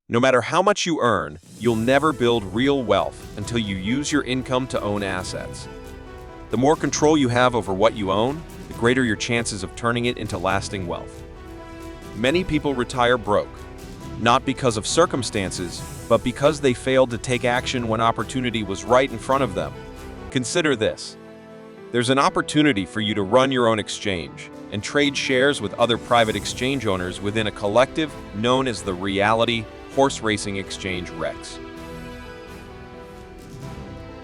No matter how much you earn, you'll never build real wealth until you use your income to own assets. The more control you have over what you own, the greater your chances of turning it into lasting wealth. Many people retire broke, not because of circumstances, but because they failed to take action when opportunity was right in front of them. Consider this. There's an opportunity for you to run your own exchange and trade shares with other private exchange owners within a collective known as the Reality Horse Racing Exchange REX.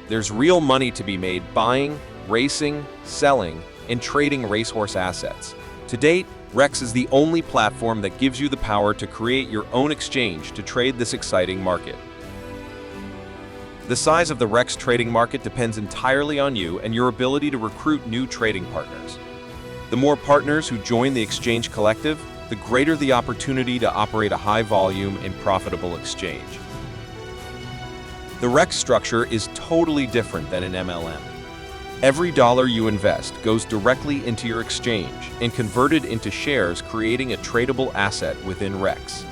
There's real money to be made buying, racing, selling, and trading racehorse assets. To date, REX is the only platform that gives you the power to create your own exchange to trade this exciting market. The size of the REX trading market depends entirely on you and your ability to recruit new trading partners. The more partners who join the exchange collective, the greater the opportunity to operate a high-volume and profitable exchange. The REX structure is totally different than an MLM. Every dollar you invest goes directly into your exchange and converted into shares, creating a tradable asset within REX.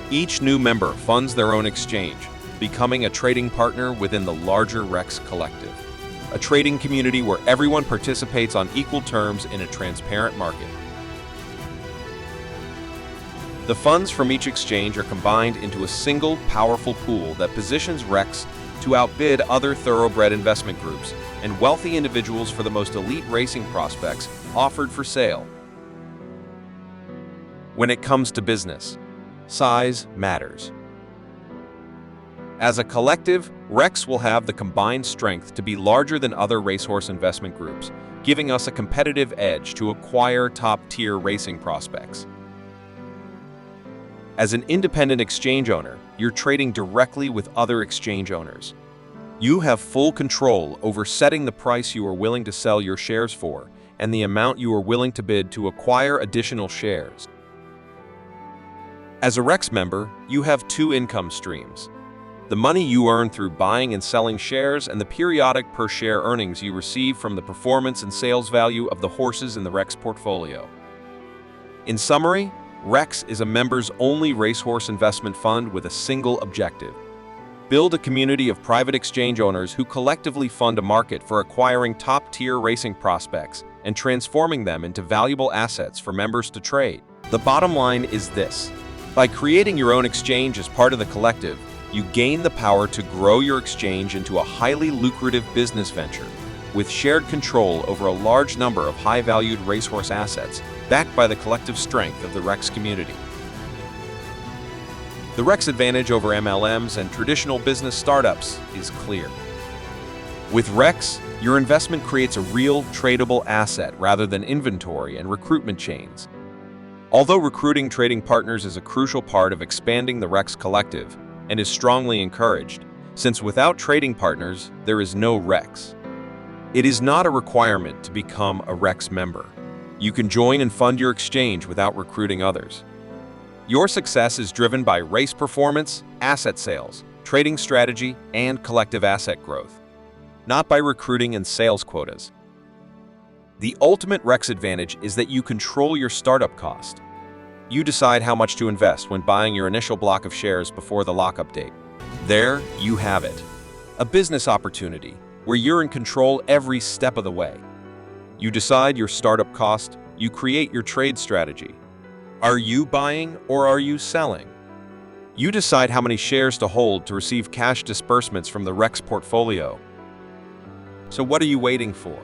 Each new member funds their own exchange, becoming a trading partner within the larger REX collective, a trading community where everyone participates on equal terms in a transparent market. The funds from each exchange are combined into a single, powerful pool that positions REX to outbid other thoroughbred investment groups and wealthy individuals for the most elite racing prospects offered for sale. When it comes to business, size matters. As a collective, REX will have the combined strength to be larger than other racehorse investment groups, giving us a competitive edge to acquire top-tier racing prospects. As an independent exchange owner, you're trading directly with other exchange owners. You have full control over setting the price you are willing to sell your shares for and the amount you are willing to bid to acquire additional shares. As a REX member, you have two income streams: the money you earn through buying and selling shares and the periodic per-share earnings you receive from the performance and sales value of the horses in the REX portfolio. In summary, REX is a members-only racehorse investment fund with a single objective: build a community of private exchange owners who collectively fund a market for acquiring top-tier racing prospects and transforming them into valuable assets for members to trade. The bottom line is this: by creating your own exchange as part of the collective, you gain the power to grow your exchange into a highly lucrative business venture with shared control over a large number of high-valued racehorse assets backed by the collective strength of the REX community. The REX advantage over MLMs and traditional business startups is clear. With REX, your investment creates a real tradable asset rather than inventory and recruitment chains. Although recruiting trading partners is a crucial part of expanding the REX collective and is strongly encouraged, since without trading partners, there is no REX. It is not a requirement to become a REX member. You can join and fund your exchange without recruiting others. Your success is driven by race performance, asset sales, trading strategy, and collective asset growth, not by recruiting and sales quotas. The ultimate REX advantage is that you control your startup cost. You decide how much to invest when buying your initial block of shares before the lockup date. There you have it, a business opportunity where you're in control every step of the way. You decide your startup cost, you create your trade strategy. Are you buying or are you selling? You decide how many shares to hold to receive cash disbursements from the REX portfolio. So what are you waiting for?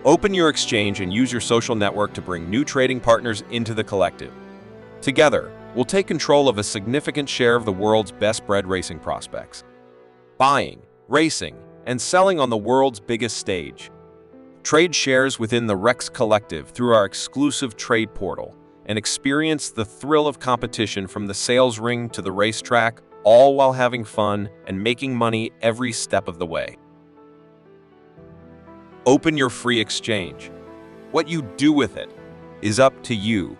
Open your exchange and use your social network to bring new trading partners into the collective. Together, we'll take control of a significant share of the world's best-bred racing prospects, buying, racing, and selling on the world's biggest stage. Trade shares within the REX collective through our exclusive trade portal and experience the thrill of competition from the sales ring to the racetrack, all while having fun and making money every step of the way. Open your free exchange. What you do with it is up to you.